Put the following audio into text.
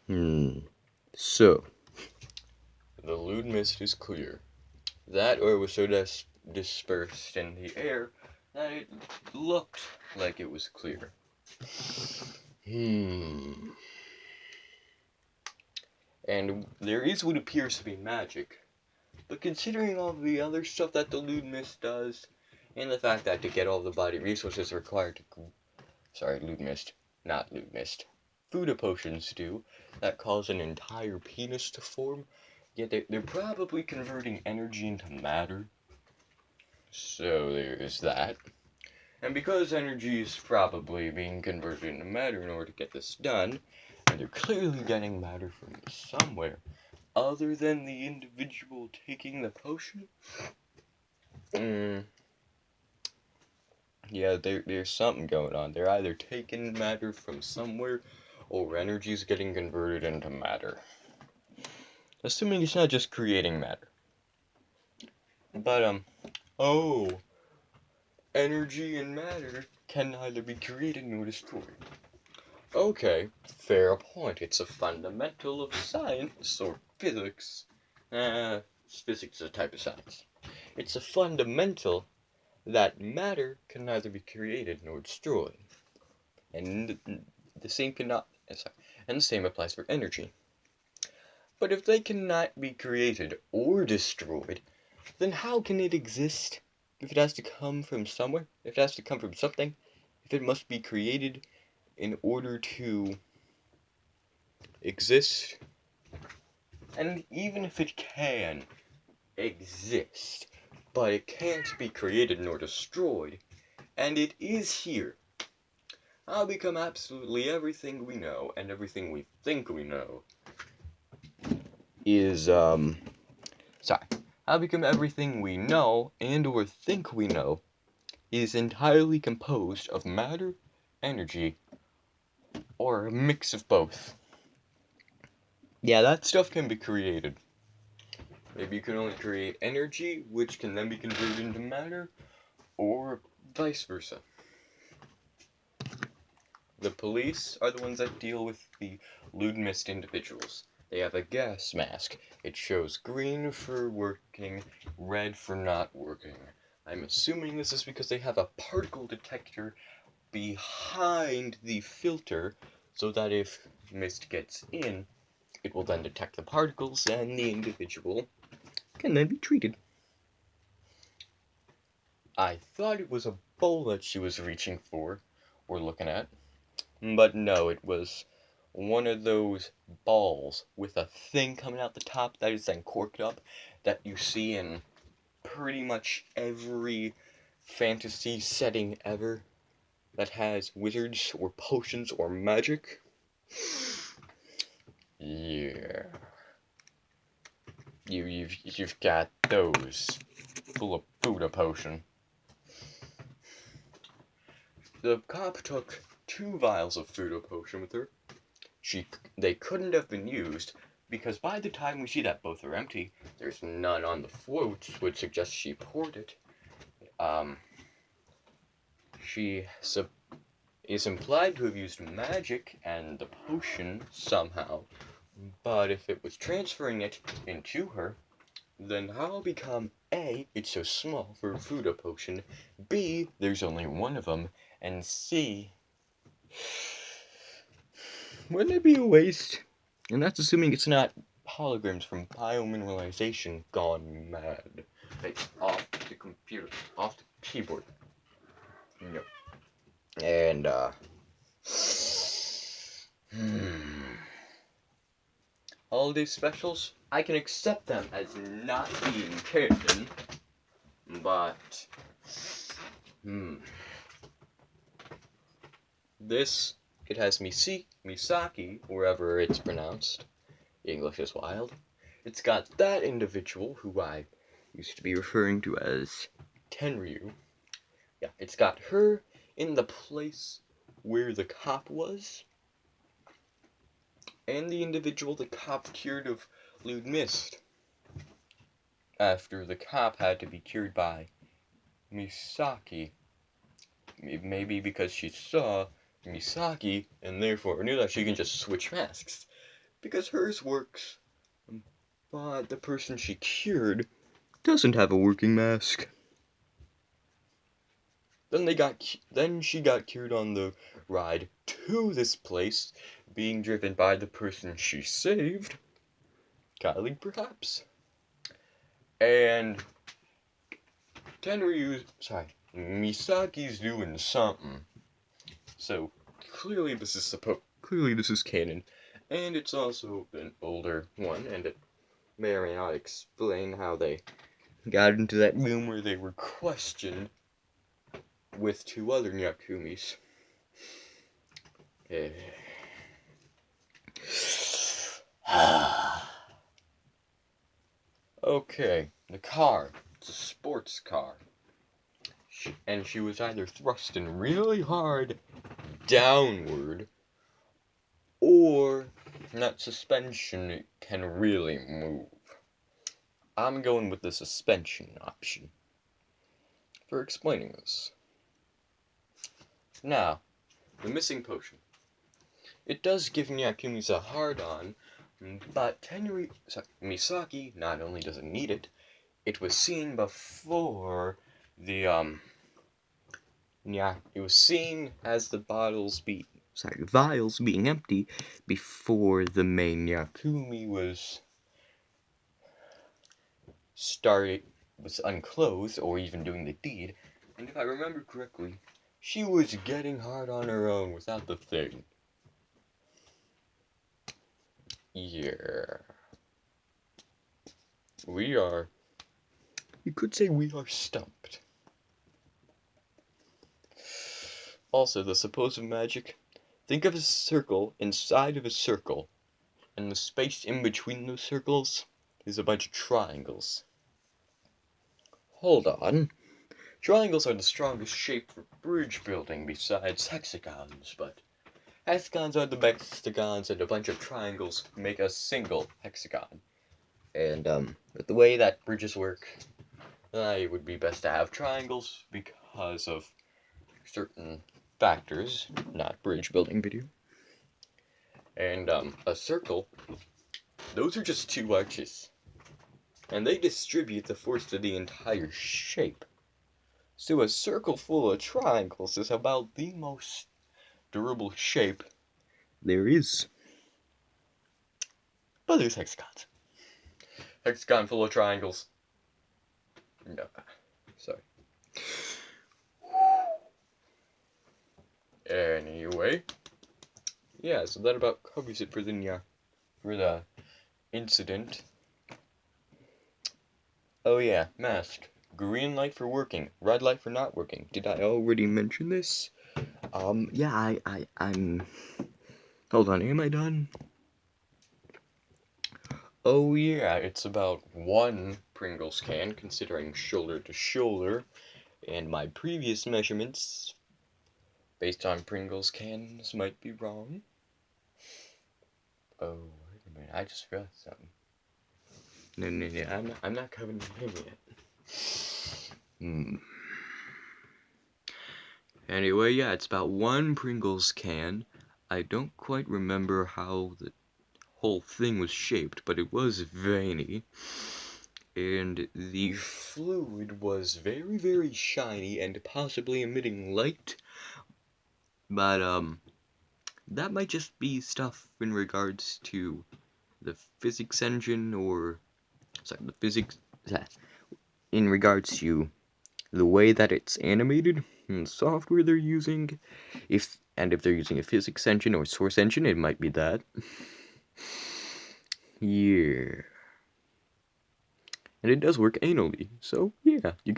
So, the lewd mist is clear. That or it was so dispersed in the air that it looked like it was clear. And there is what appears to be magic. But considering all the other stuff that the lewd mist does, and the fact that to get all the body resources required to... Sorry, lewd mist, not lewd mist. Fuda potions do, that cause an entire penis to form, yet they're probably converting energy into matter. So there's that. And because energy is probably being converted into matter in order to get this done, and they're clearly getting matter from somewhere other than the individual taking the potion, yeah, there's something going on. They're either taking matter from somewhere, or energy's getting converted into matter. Assuming it's not just creating matter. But, energy and matter can neither be created nor destroyed. Okay, fair point. It's a fundamental of science, or physics. Physics is a type of science. It's a fundamental that matter can neither be created nor destroyed. And the same and the same applies for energy. But if they cannot be created or destroyed, then how can it exist? If it has to come from somewhere, if it has to come from something, if it must be created in order to exist, and even if it can exist, but it can't be created nor destroyed, and it is here, I'll become absolutely everything we know, and everything we think we know is, I'll become everything we know, and or think we know, is entirely composed of matter, energy, or a mix of both. Yeah, that stuff can be created. Maybe you can only create energy, which can then be converted into matter, or vice versa. The police are the ones that deal with the lewd mist individuals. They have a gas mask. It shows green for working, red for not working. I'm assuming this is because they have a particle detector behind the filter, so that if mist gets in, it will then detect the particles and the individual can then be treated. I thought it was a bowl that she was reaching for, or looking at, but no, it was one of those balls with a thing coming out the top that is then corked up that you see in pretty much every fantasy setting ever that has wizards or potions or magic. Yeah. You've got those full of Buddha potion. The cop took 2 vials of Fudo potion with her. They couldn't have been used, because by the time we see that both are empty, there's none on the floor, which would suggest she poured it. She is implied to have used magic and the potion somehow, but if it was transferring it into her, then how become A, it's so small for a Fudo potion, B, there's only one of them, and C, wouldn't it be a waste? And that's assuming it's not holograms from biomineralization gone mad. Hey, off the computer, off the keyboard. No. And, holiday specials, I can accept them as not being canon, but, this, it has Misaki, wherever it's pronounced. English is wild. It's got that individual, who I used to be referring to as Tenryu. Yeah, it's got her in the place where the cop was, and the individual the cop cured of lewd mist, after the cop had to be cured by Misaki. Maybe because she saw Misaki, and therefore knew that she can just switch masks. because hers works, but the person she cured doesn't have a working mask. Then she got cured on the ride to this place, being driven by the person she saved, Kylie perhaps. And Misaki's doing something. So clearly this is canon, and it's also an older one, and it may or may not explain how they got into that room where they were questioned with two other Nyakumis. Okay, the car. It's a sports car. And she was either thrusting really hard downward, or that suspension can really move. I'm going with the suspension option for explaining this. Now, the missing potion. It does give Nyakumis a hard-on, but Misaki not only doesn't need it, it was seen before the, it was seen as the vials being empty before the main Nyakumi was unclothed or even doing the deed, and if I remember correctly, she was getting hard on her own without the thing. Yeah. You could say we are stumped. Also, the supposed magic. Think of a circle inside of a circle, and the space in between those circles is a bunch of triangles. Hold on. Triangles are the strongest shape for bridge building besides hexagons, but hexagons are the best hexagons, and a bunch of triangles make a single hexagon. And, with the way that bridges work, it would be best to have triangles because of certain factors, not bridge building video. And, a circle, those are just two arches. And they distribute the force to the entire shape. So a circle full of triangles is about the most durable shape there is. But there's hexagons. Hexagon full of triangles. No. Sorry. Anyway. Yeah, so that about covers it for the incident. Oh yeah, mask. Green light for working, red light for not working. Did I already mention this? Yeah, I'm... Hold on, am I done? Oh yeah, it's about 1 Pringles can, considering shoulder to shoulder, and my previous measurements, based on Pringles cans, might be wrong. Oh, wait a minute, I just realized something. No, I'm not covering him yet. Anyway, yeah, it's about 1 Pringles can. I don't quite remember how the whole thing was shaped, but it was veiny. And the fluid was very, very shiny and possibly emitting light. But, that might just be stuff in regards to the physics engine, or... in regards to the way that it's animated and the software they're using. If they're using a physics engine or source engine, it might be that. Yeah. And it does work anally, so yeah, you